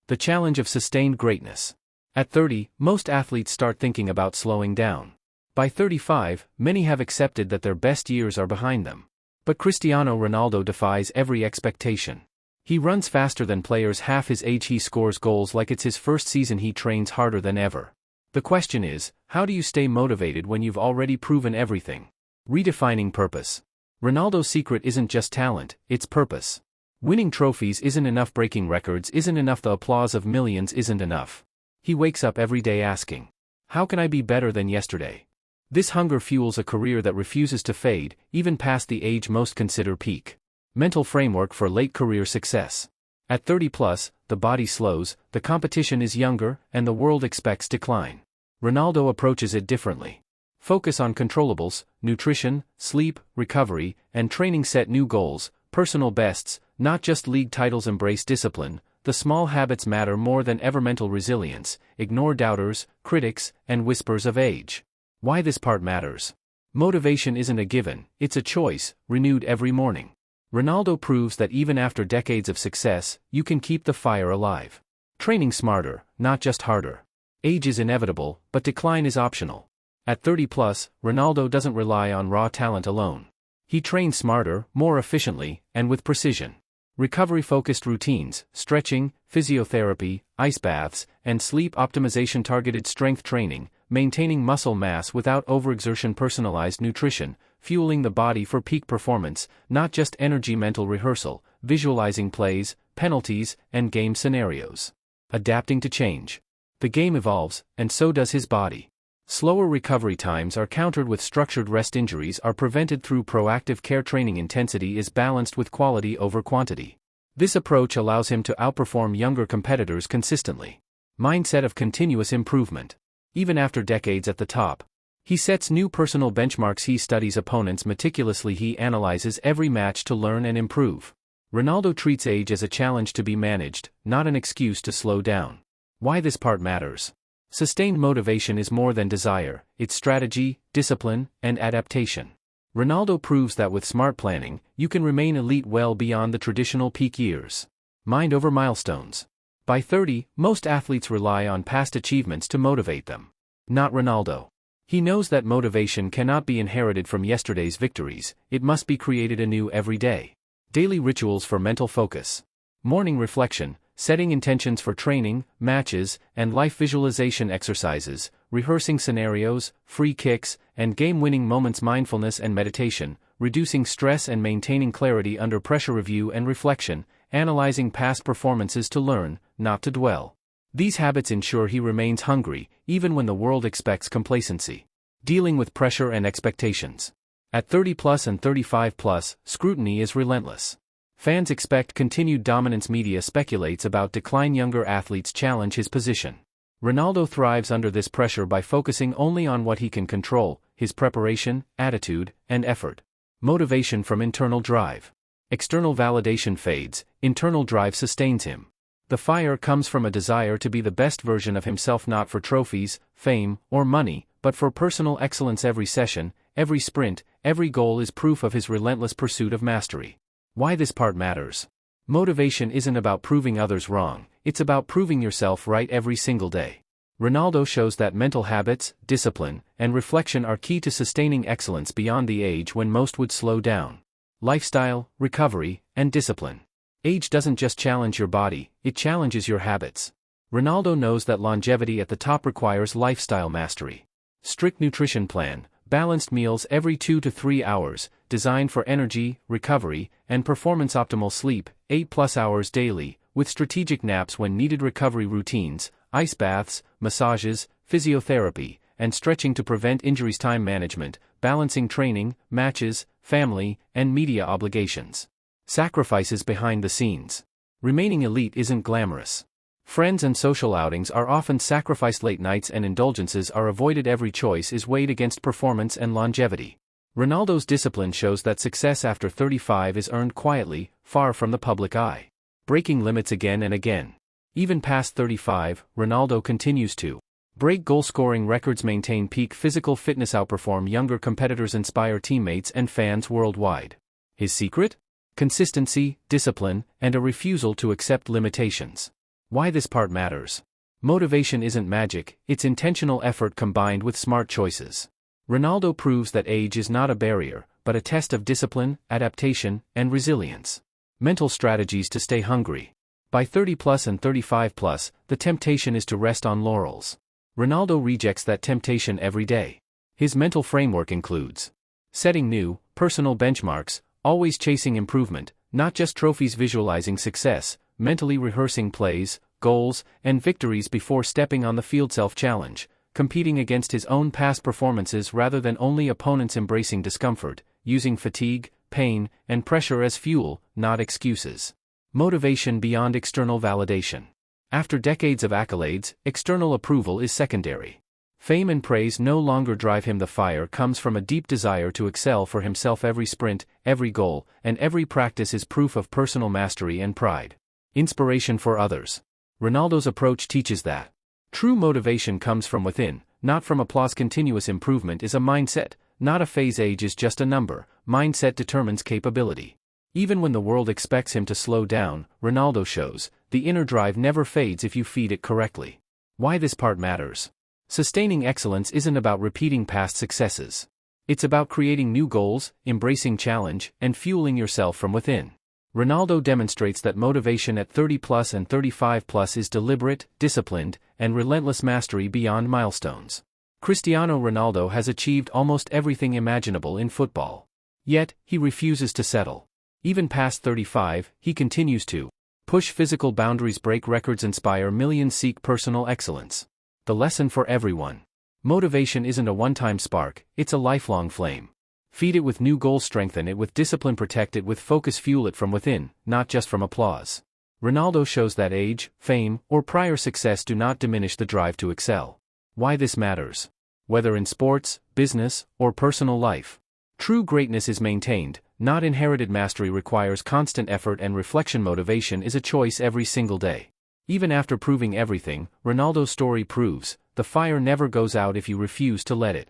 The challenge of sustained greatness. At 30, most athletes start thinking about slowing down. By 35, many have accepted that their best years are behind them. But Cristiano Ronaldo defies every expectation. He runs faster than players half his age. He scores goals like it's his first season. He trains harder than ever. The question is, how do you stay motivated when you've already proven everything? Redefining purpose. Ronaldo's secret isn't just talent, it's purpose. Winning trophies isn't enough. Breaking records isn't enough. The applause of millions isn't enough. He wakes up every day asking, how can I be better than yesterday? This hunger fuels a career that refuses to fade, even past the age most consider peak. Mental framework for late career success. At 30 plus, the body slows, the competition is younger, and the world expects decline. Ronaldo approaches it differently. Focus on controllables, nutrition, sleep, recovery, and training. Set new goals, personal bests, not just league titles. Embrace discipline, the small habits matter more than ever. Mental resilience, ignore doubters, critics, and whispers of age. Why this part matters. Motivation isn't a given, it's a choice, renewed every morning. Ronaldo proves that even after decades of success, you can keep the fire alive. Training smarter, not just harder. Age is inevitable, but decline is optional. At 30 plus, Ronaldo doesn't rely on raw talent alone. He trains smarter, more efficiently, and with precision. Recovery-focused routines, stretching, physiotherapy, ice baths, and sleep optimization. Targeted strength training, maintaining muscle mass without overexertion. Personalized nutrition, fueling the body for peak performance, not just energy. Mental rehearsal, visualizing plays, penalties, and game scenarios. Adapting to change. The game evolves, and so does his body. Slower recovery times are countered with structured rest. Injuries are prevented through proactive care. Training intensity is balanced with quality over quantity. This approach allows him to outperform younger competitors consistently. Mindset of continuous improvement. Even after decades at the top, he sets new personal benchmarks. He studies opponents meticulously. He analyzes every match to learn and improve. Ronaldo treats age as a challenge to be managed, not an excuse to slow down. Why this part matters. Sustained motivation is more than desire, it's strategy, discipline, and adaptation. Ronaldo proves that with smart planning, you can remain elite well beyond the traditional peak years. Mind over milestones. By 30, most athletes rely on past achievements to motivate them. Not Ronaldo. He knows that motivation cannot be inherited from yesterday's victories, it must be created anew every day. Daily rituals for mental focus. Morning reflection, setting intentions for training, matches, and life visualization exercises, rehearsing scenarios, free kicks, and game-winning moments. Mindfulness and meditation, reducing stress and maintaining clarity under pressure. Review and reflection, analyzing past performances to learn, not to dwell. These habits ensure he remains hungry, even when the world expects complacency. Dealing with pressure and expectations. At 30 plus and 35 plus, scrutiny is relentless. Fans expect continued dominance. Media speculates about decline. Younger athletes challenge his position. Ronaldo thrives under this pressure by focusing only on what he can control, his preparation, attitude, and effort. Motivation from internal drive. External validation fades, internal drive sustains him. The fire comes from a desire to be the best version of himself, not for trophies, fame, or money, but for personal excellence. Every session, every sprint, every goal is proof of his relentless pursuit of mastery. Why this part matters. Motivation isn't about proving others wrong, it's about proving yourself right every single day. Ronaldo shows that mental habits, discipline, and reflection are key to sustaining excellence beyond the age when most would slow down. Lifestyle, recovery, and discipline. Age doesn't just challenge your body, it challenges your habits. Ronaldo knows that longevity at the top requires lifestyle mastery. Strict nutrition plan, balanced meals every 2 to 3 hours, designed for energy, recovery, and performance. Optimal sleep, 8+ hours daily, with strategic naps when needed. Recovery routines, ice baths, massages, physiotherapy, and stretching to prevent injuries. Time management, balancing training, matches, family, and media obligations. Sacrifices behind the scenes. Remaining elite isn't glamorous. Friends and social outings are often sacrificed. Late nights and indulgences are avoided. Every choice is weighed against performance and longevity. Ronaldo's discipline shows that success after 35 is earned quietly, far from the public eye. Breaking limits again and again. Even past 35, Ronaldo continues to break goal-scoring records, maintain peak physical fitness, outperform younger competitors, inspire teammates and fans worldwide. His secret? Consistency, discipline, and a refusal to accept limitations. Why this part matters. Motivation isn't magic, it's intentional effort combined with smart choices. Ronaldo proves that age is not a barrier, but a test of discipline, adaptation, and resilience. Mental strategies to stay hungry. By 30 plus and 35 plus, the temptation is to rest on laurels. Ronaldo rejects that temptation every day. His mental framework includes setting new, personal benchmarks, always chasing improvement, not just trophies, visualizing success, mentally rehearsing plays, goals, and victories before stepping on the field, self-challenge, competing against his own past performances rather than only opponents, embracing discomfort, using fatigue, pain, and pressure as fuel, not excuses. Motivation beyond external validation. After decades of accolades, external approval is secondary. Fame and praise no longer drive him. The fire comes from a deep desire to excel for himself. Every sprint, every goal, and every practice is proof of personal mastery and pride. Inspiration for others. Ronaldo's approach teaches that true motivation comes from within, not from applause. Continuous improvement is a mindset, not a phase. Age is just a number. Mindset determines capability. Even when the world expects him to slow down, Ronaldo shows the inner drive never fades if you feed it correctly. Why this part matters. Sustaining excellence isn't about repeating past successes. It's about creating new goals, embracing challenge, and fueling yourself from within. Ronaldo demonstrates that motivation at 30 plus and 35 plus is deliberate, disciplined, and relentless mastery beyond milestones. Cristiano Ronaldo has achieved almost everything imaginable in football. Yet, he refuses to settle. Even past 35, he continues to push physical boundaries, break records, inspire millions, seek personal excellence. The lesson for everyone. Motivation isn't a one-time spark, it's a lifelong flame. Feed it with new goals, strengthen it with discipline, protect it with focus, fuel it from within, not just from applause. Ronaldo shows that age, fame, or prior success do not diminish the drive to excel. Why this matters. Whether in sports, business, or personal life. True greatness is maintained, not inherited. Mastery requires constant effort and reflection. Motivation is a choice every single day. Even after proving everything, Ronaldo's story proves, the fire never goes out if you refuse to let it.